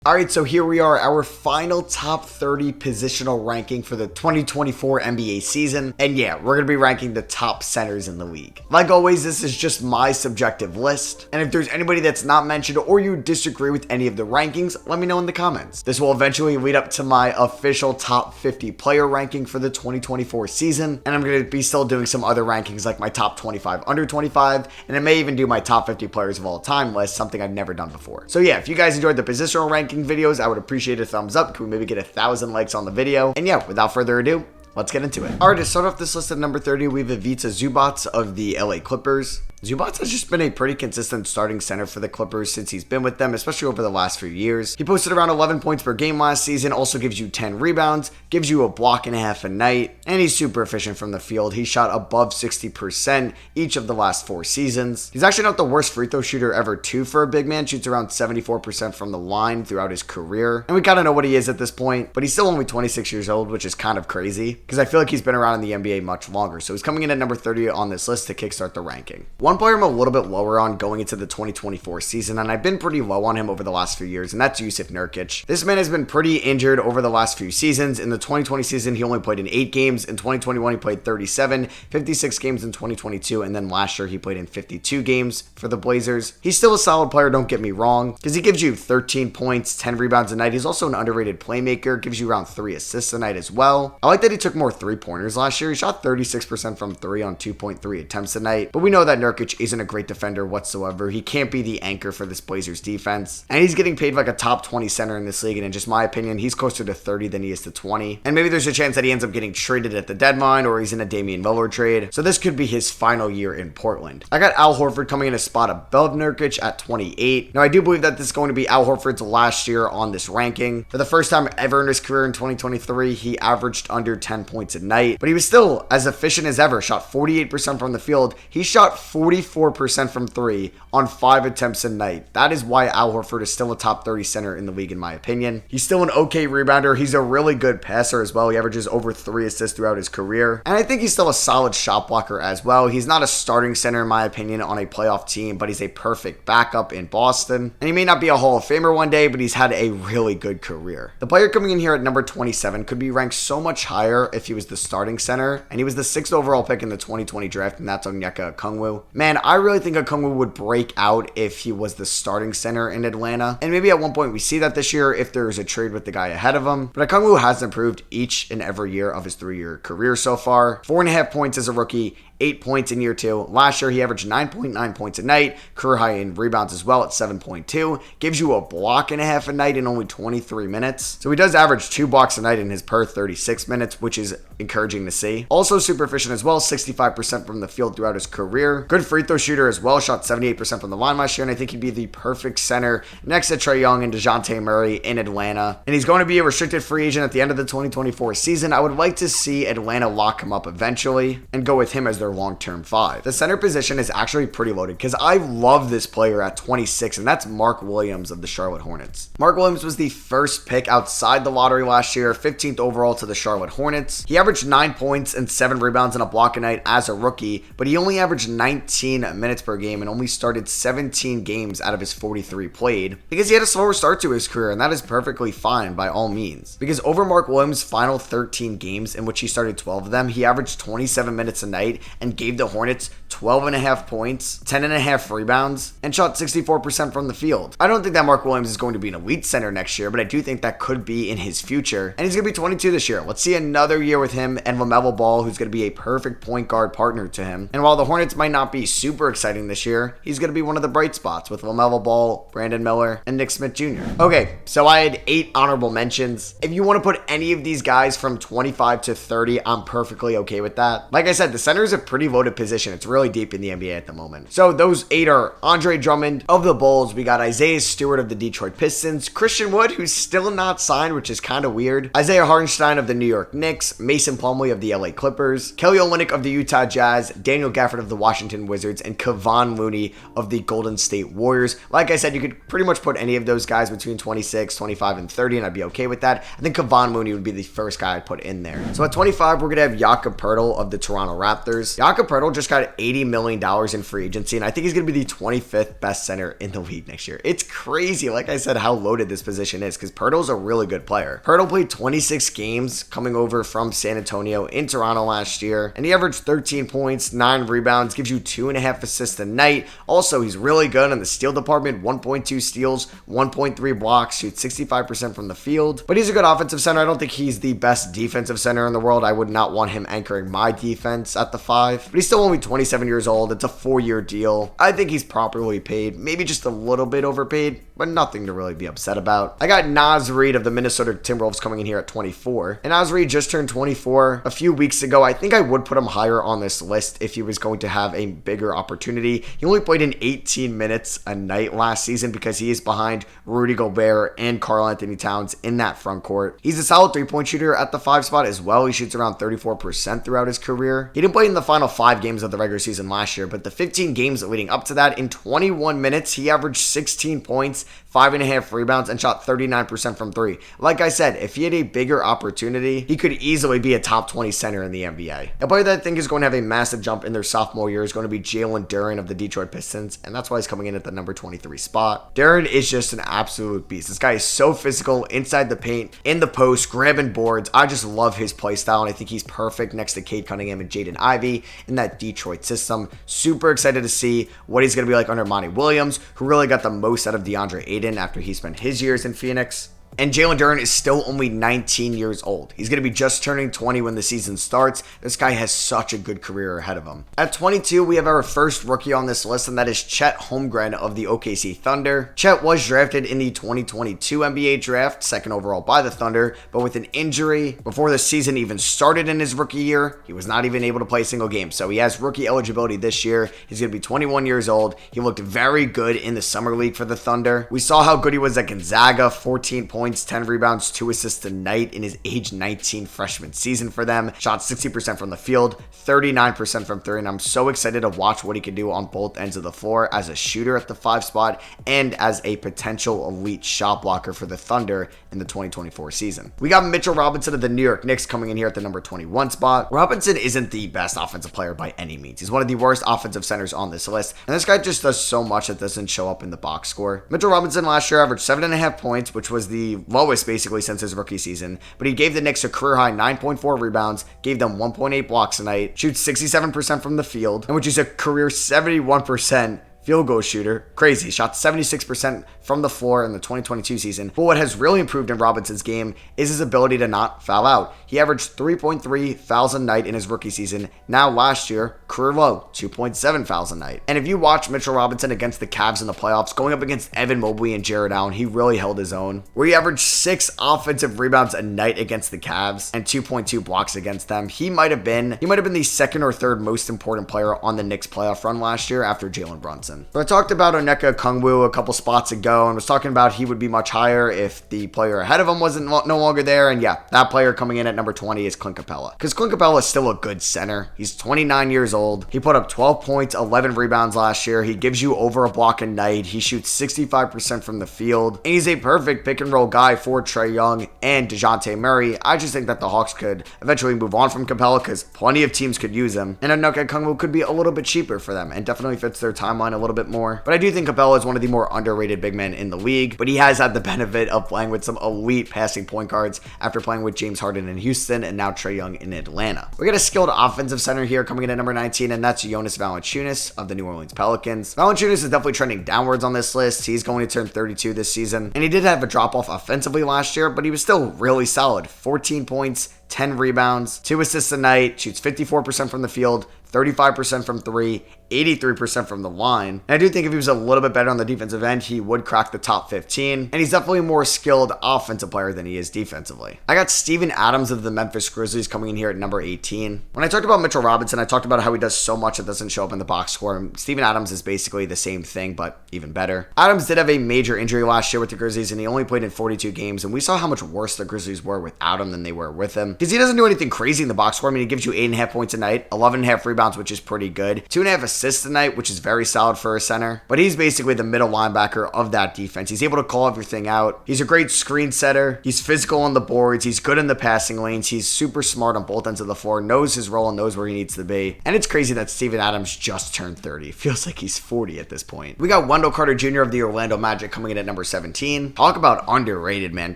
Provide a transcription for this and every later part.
Alright, so here we are, our final top 30 positional ranking for the 2024 NBA season. And yeah, we're going to be ranking the top centers in the league. Like always, this is just my subjective list. And if there's anybody that's not mentioned or you disagree with any of the rankings, let me know in the comments. This will eventually lead up to my official top 50 player ranking for the 2024 season. And I'm going to be still doing some other rankings like my top 25 under 25. And I may even do my top 50 players of all time list, something I've never done before. So yeah, if you guys enjoyed the positional ranking videos, I would appreciate a thumbs up. Can we maybe get 1,000 likes on the video? And yeah, without further ado, let's get into it. Alright, to start off this list at number 30, we have Ivica Zubac of the LA Clippers. Zubac has just been a pretty consistent starting center for the Clippers since he's been with them, especially over the last few years. He posted around 11 points per game last season, also gives you 10 rebounds, gives you a block and a half a night, and he's super efficient from the field. He shot above 60% each of the last 4 seasons. He's actually not the worst free throw shooter ever too for a big man, shoots around 74% from the line throughout his career. And we kind of know what he is at this point, but he's still only 26 years old, which is kind of crazy because I feel like he's been around in the NBA much longer. So he's coming in at number 30 on this list to kickstart the ranking. One player I'm a little bit lower on going into the 2024 season, and I've been pretty low on him over the last few years, and that's Jusuf Nurkic. This man has been pretty injured over the last few seasons. In the 2020 season, he only played in 8 games. In 2021, he played 37, 56 games in 2022, and then last year he played in 52 games for the Blazers. He's still a solid player, don't get me wrong, because he gives you 13 points, 10 rebounds a night. He's also an underrated playmaker, gives you around 3 assists a night as well. I like that he took more 3-pointers last year. He shot 36% from 3 on 2.3 attempts a night, but we know that Nurkic isn't a great defender whatsoever. He can't be the anchor for this Blazers defense, and he's getting paid like a top 20 center in this league, and in just my opinion, he's closer to 30 than he is to 20, and maybe there's a chance that he ends up getting traded at the deadline or he's in a Damian Lillard trade, so this could be his final year in Portland. I got Al Horford coming in a spot above Nurkic at 28. Now I do believe that this is going to be Al Horford's last year on this ranking. For the first time ever in his career in 2023, he averaged under 10 points a night, but he was still as efficient as ever, shot 48% from the field. He shot 44% from 3 on 5 attempts a night. That is why Al Horford is still a top 30 center in the league in my opinion. He's still an okay rebounder. He's a really good passer as well. He averages over 3 assists throughout his career. And I think he's still a solid shot blocker as well. He's not a starting center in my opinion on a playoff team, but he's a perfect backup in Boston. And he may not be a Hall of Famer one day, but he's had a really good career. The player coming in here at number 27 could be ranked so much higher if he was the starting center, and he was the 6th overall pick in the 2020 draft, and that's Onyeka Okongwu. Man, I really think Okongwu would break out if he was the starting center in Atlanta, and maybe at one point we see that this year if there's a trade with the guy ahead of him. But Okongwu has improved each and every year of his 3-year career so far. 4.5 points as a rookie, 8 points in year 2. Last year, he averaged 9.9 points a night, career high in rebounds as well at 7.2. Gives you a block and a half a night in only 23 minutes. So he does average 2 blocks a night in his per 36 minutes, which is encouraging to see. Also super efficient as well, 65% from the field throughout his career. Good free throw shooter as well, shot 78% from the line last year, and I think he'd be the perfect center next to Trae Young and DeJounte Murray in Atlanta. And he's going to be a restricted free agent at the end of the 2024 season. I would like to see Atlanta lock him up eventually and go with him as their long-term 5. The center position is actually pretty loaded because I love this player at 26, and that's Mark Williams of the Charlotte Hornets. Mark Williams was the first pick outside the lottery last year, 15th overall to the Charlotte Hornets. He averaged 9 points and 7 rebounds and a block a night as a rookie, but he only averaged 19 minutes per game and only started 17 games out of his 43 played because he had a slower start to his career, and that is perfectly fine by all means. Because over Mark Williams' final 13 games, in which he started 12 of them, he averaged 27 minutes a night and gave the Hornets 12.5 points, 10.5 rebounds, and shot 64% from the field. I don't think that Mark Williams is going to be an elite center next year, but I do think that could be in his future. And he's going to be 22 this year. Let's see another year with him and LaMelo Ball, who's going to be a perfect point guard partner to him. And while the Hornets might not be super exciting this year, he's going to be one of the bright spots with LaMelo Ball, Brandon Miller, and Nick Smith Jr. Okay, so I had 8 honorable mentions. If you want to put any of these guys from 25 to 30, I'm perfectly okay with that. Like I said, the center is a pretty loaded position. It's really deep in the NBA at the moment. So those 8 are Andre Drummond of the Bulls. We got Isaiah Stewart of the Detroit Pistons, Christian Wood, who's still not signed, which is kind of weird, Isaiah Hartenstein of the New York Knicks, Mason Plumlee of the LA Clippers, Kelly Olynyk of the Utah Jazz, Daniel Gafford of the Washington Wizards, and Kevon Looney of the Golden State Warriors. Like I said, you could pretty much put any of those guys between 26, 25, and 30, and I'd be okay with that. I think Kevon Looney would be the first guy I'd put in there. So at 25, we're going to have Jakob Poeltl of the Toronto Raptors. Jakob Poeltl just got $80 million in free agency, and I think he's going to be the 25th best center in the league next year. It's crazy, like I said, how loaded this position is, because Poeltl's a really good player. Poeltl played 26 games coming over from San Antonio in Toronto last year, and he averaged 13 points, 9 rebounds, gives you 2.5 assists a night. Also, he's really good in the steal department, 1.2 steals, 1.3 blocks, shoots 65% from the field. But he's a good offensive center. I don't think he's the best defensive center in the world. I would not want him anchoring my defense at the 5. But he's still only 27 years old. It's a 4-year deal. I think he's properly paid, maybe just a little bit overpaid, but nothing to really be upset about. I got Naz Reid of the Minnesota Timberwolves coming in here at 24. And Naz Reid just turned 24 a few weeks ago. I think I would put him higher on this list if he was going to have a bigger opportunity. He only played in 18 minutes a night last season because he is behind Rudy Gobert and Karl Anthony Towns in that front court. He's a solid 3-point shooter at the 5 spot as well. He shoots around 34% throughout his career. He didn't play in the final 5 games of the regular season last year, but the 15 games leading up to that, in 21 minutes, he averaged 16 points, 5.5 rebounds, and shot 39% from 3. Like I said, if he had a bigger opportunity, he could easily be a top 20 center in the NBA. A player that I think is going to have a massive jump in their sophomore year is going to be Jalen Duren of the Detroit Pistons, and that's why he's coming in at the number 23 spot. Duren is just an absolute beast. This guy is so physical inside the paint, in the post, grabbing boards. I just love his play style, and I think he's perfect next to Cade Cunningham and Jaden Ivey in that Detroit system. Super excited to see what he's going to be like under Monty Williams, who really got the most out of DeAndre Ayton after he spent his years in Phoenix. And Jalen Duren is still only 19 years old. He's going to be just turning 20 when the season starts. This guy has such a good career ahead of him. At 22, we have our first rookie on this list, and that is Chet Holmgren of the OKC Thunder. Chet was drafted in the 2022 NBA draft, second overall by the Thunder, but with an injury before the season even started in his rookie year, he was not even able to play a single game. So he has rookie eligibility this year. He's going to be 21 years old. He looked very good in the summer league for the Thunder. We saw how good he was at Gonzaga, 14 points, 10 rebounds, 2 assists a night in his age 19 freshman season for them. Shot 60% from the field, 39% from 3, and I'm so excited to watch what he can do on both ends of the floor as a shooter at the 5 spot and as a potential elite shot blocker for the Thunder in the 2024 season. We got Mitchell Robinson of the New York Knicks coming in here at the number 21 spot. Robinson isn't the best offensive player by any means. He's one of the worst offensive centers on this list, and this guy just does so much that doesn't show up in the box score. Mitchell Robinson last year averaged 7.5 points, which was the lowest basically since his rookie season, but he gave the Knicks a career high 9.4 rebounds, gave them 1.8 blocks a night, shoots 67% from the field, and which is a career 71% field goal shooter. Crazy. Shot 76% from the floor in the 2022 season. But what has really improved in Robinson's game is his ability to not foul out. He averaged 3.3 fouls a night in his rookie season. Now last year, career low, 2.7 fouls a night. And if you watch Mitchell Robinson against the Cavs in the playoffs, going up against Evan Mobley and Jared Allen, he really held his own. Where he averaged 6 offensive rebounds a night against the Cavs and 2.2 blocks against them. He might have been the second or third most important player on the Knicks playoff run last year after Jalen Brunson. But I talked about Onyeka Okongwu a couple spots ago and was talking about he would be much higher if the player ahead of him wasn't no longer there. And yeah, that player coming in at number 20 is Clint Capella. Because Clint Capella is still a good center. He's 29 years old. He put up 12 points, 11 rebounds last year. He gives you over a block a night. He shoots 65% from the field. And he's a perfect pick and roll guy for Trae Young and DeJounte Murray. I just think that the Hawks could eventually move on from Capella because plenty of teams could use him. And Onyeka Okongwu could be a little bit cheaper for them and definitely fits their timeline a little bit more. But I do think Capella is one of the more underrated big men in the league, but he has had the benefit of playing with some elite passing point guards after playing with James Harden in Houston and now Trae Young in Atlanta. We got a skilled offensive center here coming in at number 19, and that's Jonas Valanciunas of the New Orleans Pelicans. Valanciunas is definitely trending downwards on this list. He's going to turn 32 this season, and he did have a drop-off offensively last year, but he was still really solid. 14 points, 10 rebounds, 2 assists a night, shoots 54% from the field, 35% from 3, 83% from the line. And I do think if he was a little bit better on the defensive end, he would crack the top 15. And he's definitely a more skilled offensive player than he is defensively. I got Steven Adams of the Memphis Grizzlies coming in here at number 18. When I talked about Mitchell Robinson, I talked about how he does so much that doesn't show up in the box score. And Steven Adams is basically the same thing, but even better. Adams did have a major injury last year with the Grizzlies, and he only played in 42 games. And we saw how much worse the Grizzlies were without him than they were with him. Because he doesn't do anything crazy in the box score. I mean, he gives you 8.5 points a night, 11.5 rebounds, which is pretty good, 2.5 assists a night, which is very solid for a center. But he's basically the middle linebacker of that defense. He's able to call everything out. He's a great screen setter. He's physical on the boards. He's good in the passing lanes. He's super smart on both ends of the floor, knows his role and knows where he needs to be. And it's crazy that Steven Adams just turned 30. Feels like he's 40 at this point. We got Wendell Carter Jr. of the Orlando Magic coming in at number 17. Talk about underrated, man.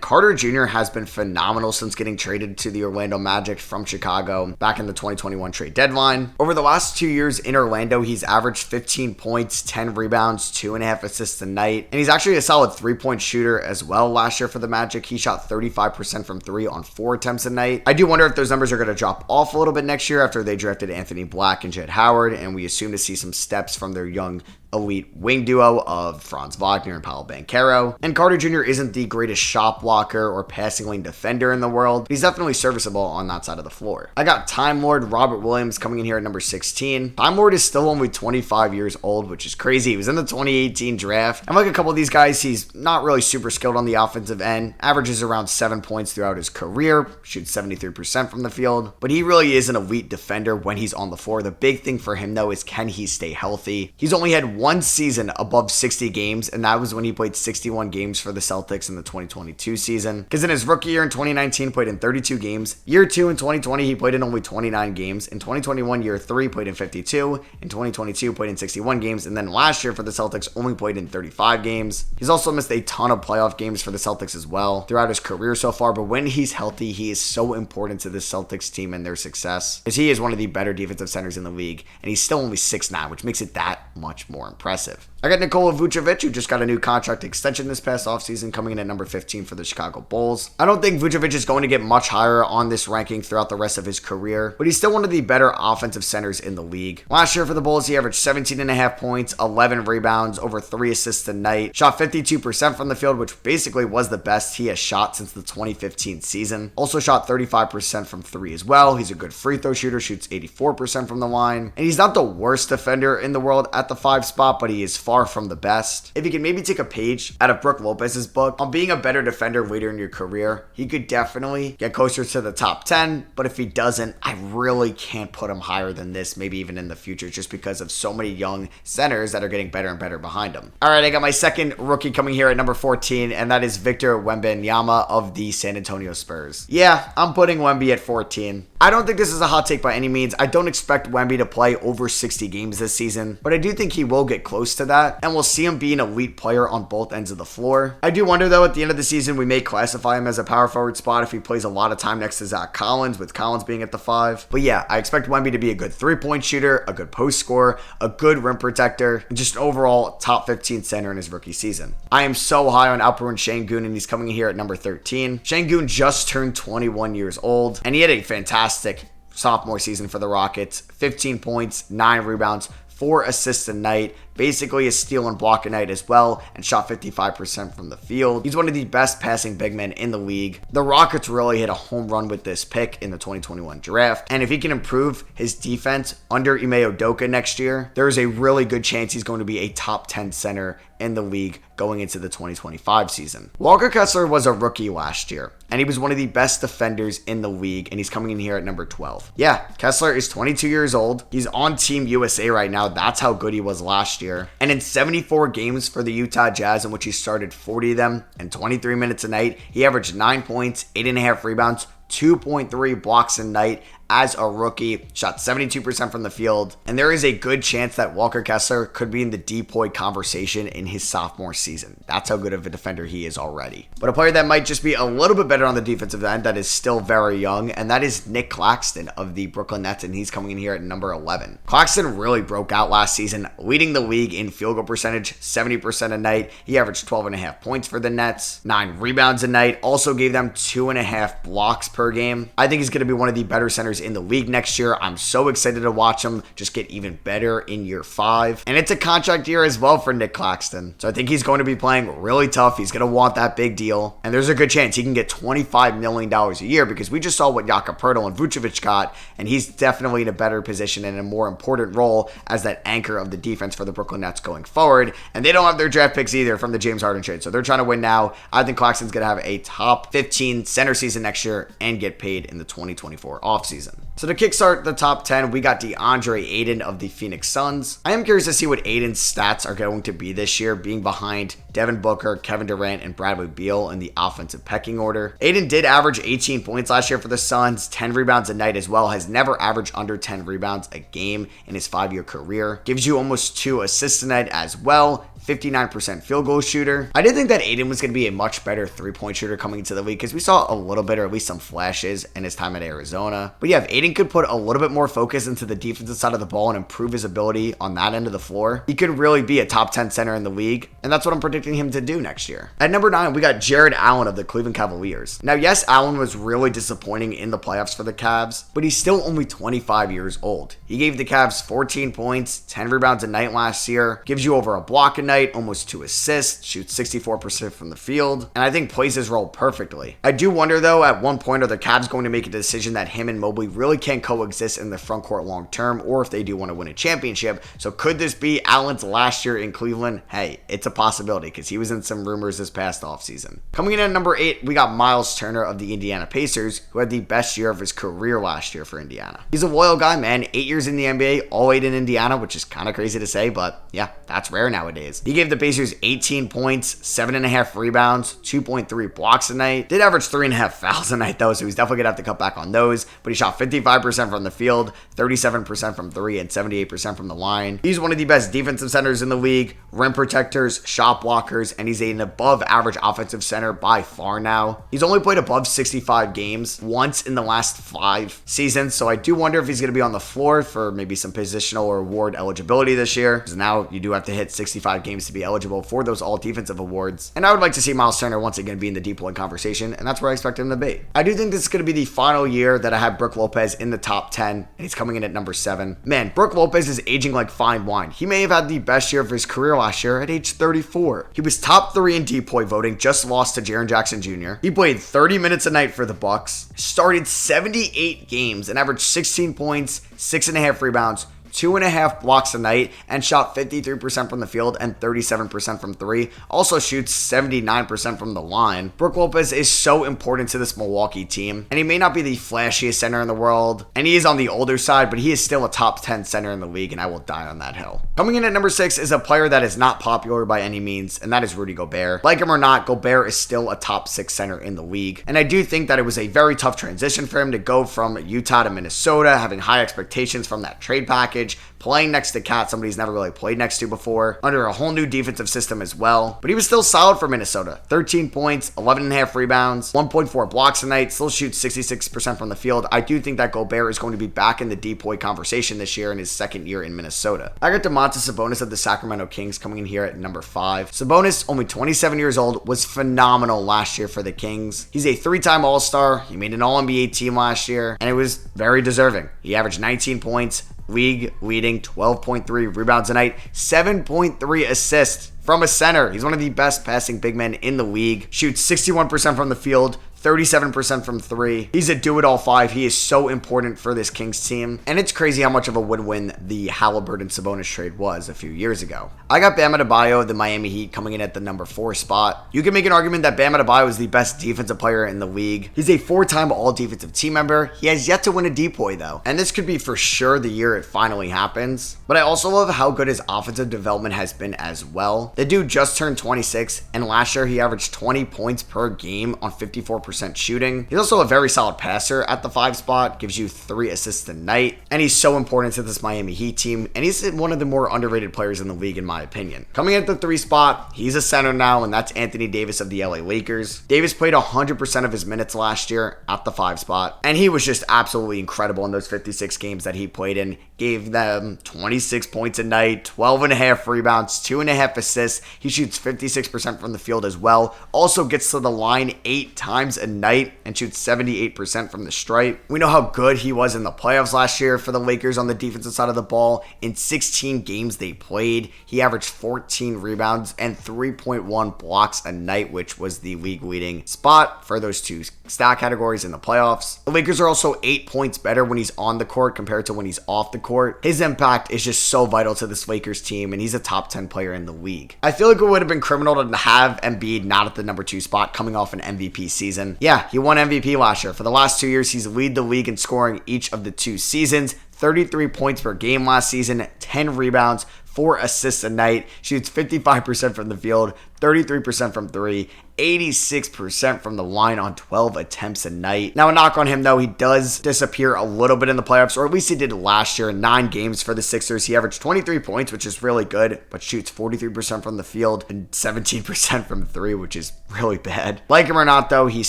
Carter Jr. has been phenomenal since getting traded to the Orlando Magic from Chicago back in the 2021 trade deadline. Over the last 2 years in Orlando, he's averaged 15 points, 10 rebounds, 2.5 assists a night. And he's actually a solid three-point shooter as well. Last year for the Magic, he shot 35% from three on 4 attempts a night. I do wonder if those numbers are going to drop off a little bit next year after they drafted Anthony Black and Jett Howard, and we assume to see some steps from their young elite wing duo of Franz Wagner and Paolo Banchero. And Carter Jr. isn't the greatest shot blocker or passing lane defender in the world, but he's definitely serviceable on that side of the floor. I got Time Lord Robert Williams coming in here at number 16. Time Lord is still only 25 years old, which is crazy. He was in the 2018 draft. And like a couple of these guys, he's not really super skilled on the offensive end, averages around 7 points throughout his career, shoots 73% from the field, but he really is an elite defender when he's on the floor. The big thing for him though is, can he stay healthy? He's only had one season above 60 games, and that was when he played 61 games for the Celtics in the 2022 season. Because in his rookie year in 2019, played in 32 games. Year 2 in 2020, he played in only 29 games. In 2021, year 3, played in 52. In 2022, played in 61 games. And then last year for the Celtics, only played in 35 games. He's also missed a ton of playoff games for the Celtics as well throughout his career so far, but when he's healthy, he is so important to the Celtics team and their success, as he is one of the better defensive centers in the league, and he's still only 6'9", which makes it that much more impressive. I got Nikola Vucevic, who just got a new contract extension this past offseason, coming in at number 15 for the Chicago Bulls. I don't think Vucevic is going to get much higher on this ranking throughout the rest of his career, but he's still one of the better offensive centers in the league. Last year for the Bulls, he averaged 17.5 points, 11 rebounds, over 3 assists a night, shot 52% from the field, which basically was the best he has shot since the 2015 season. Also shot 35% from 3 as well. He's a good free throw shooter, shoots 84% from the line, and he's not the worst defender in the world at the 5 spot, but he is far from the best. If you can maybe take a page out of Brook Lopez's book on being a better defender later in your career, he could definitely get closer to the top 10, but if he doesn't, I really can't put him higher than this, maybe even in the future, just because of so many young centers that are getting better and better behind him. All right, I got my second rookie coming here at number 14, and that is Victor Wembanyama of the San Antonio Spurs. Yeah, I'm putting Wemby at 14. I don't think this is a hot take by any means. I don't expect Wemby to play over 60 games this season, but I do think he will get close to that, and we'll see him be an elite player on both ends of the floor. I do wonder though, at the end of the season, we may classify him as a power forward spot if he plays a lot of time next to Zach Collins, with Collins being at the 5. But yeah, I expect Wemby to be a good 3-point shooter, a good post scorer, a good rim protector, and just an overall top 15 center in his rookie season. I am so high on Alperen Sengun, and he's coming in here at number 13. Sengun just turned 21 years old, and he had a fantastic sophomore season for the Rockets. 15 points, 9 rebounds, 4 assists a night, basically a steal and block a night as well, and shot 55% from the field. He's one of the best passing big men in the league. The Rockets really hit a home run with this pick in the 2021 draft, and if he can improve his defense under Ime Udoka next year, there is a really good chance he's going to be a top 10 center in the league going into the 2025 season. Walker Kessler was a rookie last year, and he was one of the best defenders in the league, and he's coming in here at number 12. Yeah, Kessler is 22 years old. He's on Team USA right now. That's how good he was last year. And in 74 games for the Utah Jazz, in which he started 40 of them in 23 minutes a night, he averaged 9 points, 8.5 rebounds, 2.3 blocks a night as a rookie, shot 72% from the field, and there is a good chance that Walker Kessler could be in the DPOY conversation in his sophomore season. That's how good of a defender he is already. But a player that might just be a little bit better on the defensive end that is still very young, and that is Nick Claxton of the Brooklyn Nets, and he's coming in here at number 11. Claxton really broke out last season, leading the league in field goal percentage, 70% a night. He averaged 12.5 points for the Nets, 9 rebounds a night, also gave them 2.5 blocks per game. I think he's going to be one of the better centers in the league next year. I'm so excited to watch him just get even better in year 5. And it's a contract year as well for Nick Claxton. So I think he's going to be playing really tough. He's going to want that big deal. And there's a good chance he can get $25 million a year, because we just saw what Jakob Poeltl and Vucevic got, and he's definitely in a better position and a more important role as that anchor of the defense for the Brooklyn Nets going forward. And they don't have their draft picks either from the James Harden trade. So they're trying to win now. I think Claxton's going to have a top 15 center season next year and get paid in the 2024 offseason. So to kickstart the top 10, we got DeAndre Ayton of the Phoenix Suns. I am curious to see what Ayton's stats are going to be this year, being behind Devin Booker, Kevin Durant, and Bradley Beal in the offensive pecking order. Ayton did average 18 points last year for the Suns, 10 rebounds a night as well, has never averaged under 10 rebounds a game in his 5-year career. Gives you almost 2 assists a night as well. 59% field goal shooter. I did think that Ayton was going to be a much better 3-point shooter coming into the league because we saw a little bit, or at least some flashes, in his time at Arizona. But yeah, if Ayton could put a little bit more focus into the defensive side of the ball and improve his ability on that end of the floor, he could really be a top 10 center in the league, and that's what I'm predicting him to do next year. At number 9, we got Jared Allen of the Cleveland Cavaliers. Now, yes, Allen was really disappointing in the playoffs for the Cavs, but he's still only 25 years old. He gave the Cavs 14 points, 10 rebounds a night last year, gives you over a block a night, almost 2 assists, shoots 64% from the field, and I think plays his role perfectly. I do wonder though, at one point are the Cavs going to make a decision that him and Mobley really can't coexist in the front court long term, or if they do want to win a championship. So could this be Allen's last year in Cleveland? Hey, it's a possibility because he was in some rumors this past offseason. Coming in at number 8, we got Miles Turner of the Indiana Pacers, who had the best year of his career last year for Indiana. He's a loyal guy, man. 8 years in the NBA, all 8 in Indiana, which is kind of crazy to say, but yeah, that's rare nowadays. He gave the Pacers 18 points, 7.5 rebounds, 2.3 blocks a night. Did average 3.5 fouls a night though, so he's definitely gonna have to cut back on those. But he shot 55% from the field, 37% from 3, and 78% from the line. He's one of the best defensive centers in the league, rim protectors, shot blockers, and he's an above average offensive center by far now. He's only played above 65 games once in the last 5 seasons, so I do wonder if he's gonna be on the floor for maybe some positional or award eligibility this year, because now you do have to hit 65 games to be eligible for those all defensive awards. And I would like to see Miles Turner once again be in the deep point conversation, and that's where I expect him to be. I do think this is going to be the final year that I have Brook Lopez in the top 10, and he's coming in at number 7. Man, Brook Lopez is aging like fine wine. He may have had the best year of his career last year at age 34. He was top 3 in deep point voting, just lost to Jaren Jackson Jr. He played 30 minutes a night for the Bucks, started 78 games, and averaged 16 points, 6.5 rebounds, 2.5 blocks a night, and shot 53% from the field and 37% from 3. Also shoots 79% from the line. Brook Lopez is so important to this Milwaukee team, and he may not be the flashiest center in the world, and he is on the older side, but he is still a top 10 center in the league, and I will die on that hill. Coming in at number 6 is a player that is not popular by any means, and that is Rudy Gobert. Like him or not, Gobert is still a top 6 center in the league, and I do think that it was a very tough transition for him to go from Utah to Minnesota, having high expectations from that trade package, playing next to Cat, somebody he's never really played next to before, under a whole new defensive system as well. But he was still solid for Minnesota. 13 points, 11.5 rebounds, 1.4 blocks a night, still shoots 66% from the field. I do think that Gobert is going to be back in the deep point conversation this year in his second year in Minnesota. I got Domantas Sabonis of the Sacramento Kings coming in here at number 5. Sabonis, only 27 years old, was phenomenal last year for the Kings. He's a 3-time All-Star. He made an All-NBA team last year, and it was very deserving. He averaged 19 points, league leading 12.3 rebounds a night, 7.3 assists from a center. He's one of the best passing big men in the league. Shoots 61% from the field, 37% from 3. He's a do-it-all 5. He is so important for this Kings team. And it's crazy how much of a win-win the Halliburton Sabonis trade was a few years ago. I got Bam Adebayo of the Miami Heat coming in at the number 4 spot. You can make an argument that Bam Adebayo is the best defensive player in the league. He's a 4-time all-defensive team member. He has yet to win a DPOY though. And this could be for sure the year it finally happens. But I also love how good his offensive development has been as well. The dude just turned 26, and last year he averaged 20 points per game on 54% shooting. He's also a very solid passer at the 5 spot, gives you 3 assists a night, and he's so important to this Miami Heat team, and he's one of the more underrated players in the league in my opinion. Coming in at the 3 spot, he's a center now, and that's Anthony Davis of the LA Lakers. Davis played 100% of his minutes last year at the 5 spot, and he was just absolutely incredible in those 56 games that he played in. Gave them 26 points a night, 12.5 rebounds, 2.5 assists. He shoots 56% from the field as well. Also gets to the line 8 times a night and shoots 78% from the stripe. We know how good he was in the playoffs last year for the Lakers on the defensive side of the ball. In 16 games they played, he averaged 14 rebounds and 3.1 blocks a night, which was the league leading spot for those 2 stat categories in the playoffs. The Lakers are also 8 points better when he's on the court compared to when he's off the court. His impact is just so vital to this Lakers team, and he's a top 10 player in the league. I feel like it would have been criminal to have Embiid not at the number 2 spot coming off an MVP season. season. Yeah, he won MVP last year. For the last 2 years, he's led the league in scoring each of the 2 seasons. 33 points per game last season, 10 rebounds, 4 assists a night, shoots 55% from the field, 33% from 3, 86% from the line on 12 attempts a night. Now, a knock on him, though, he does disappear a little bit in the playoffs, or at least he did last year in 9 games for the Sixers. He averaged 23 points, which is really good, but shoots 43% from the field and 17% from 3, which is really bad. Like him or not, though, he's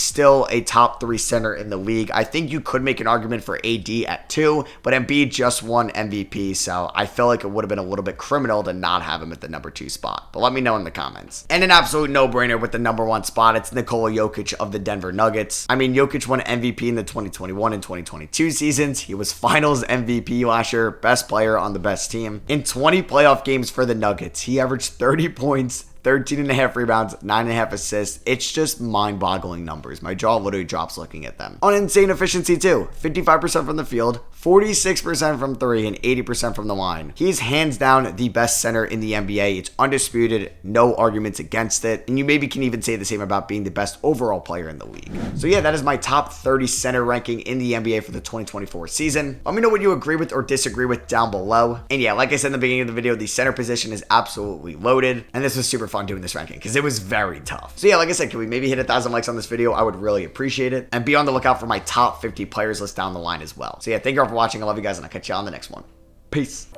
still a top 3 center in the league. I think you could make an argument for AD at 2, but Embiid just won MVP, so I feel like it would have been a little bit criminal to not have him at the number 2 spot. But let me know in the comments. And an absolute no-brainer with the number 1 spot, it's Nikola Jokic of the Denver Nuggets. I mean, Jokic won MVP in the 2021 and 2022 seasons. He was finals MVP last year, best player on the best team. In 20 playoff games for the Nuggets, he averaged 30 points, 13.5 rebounds, 9.5 assists. It's just mind-boggling numbers. My jaw literally drops looking at them. On insane efficiency too. 55% from the field, 46% from 3, and 80% from the line. He's hands down the best center in the NBA. It's undisputed, no arguments against it. And you maybe can even say the same about being the best overall player in the league. So yeah, that is my top 30 center ranking in the NBA for the 2024 season. Let me know what you agree with or disagree with down below. And yeah, like I said in the beginning of the video, the center position is absolutely loaded. And this was super fun doing this ranking because it was very tough. So yeah, like I said, can we maybe hit 1,000 likes on this video? I would really appreciate it. And be on the lookout for my top 50 players list down the line as well. So yeah, thank you all for watching. I love you guys, and I'll catch you on the next one. Peace.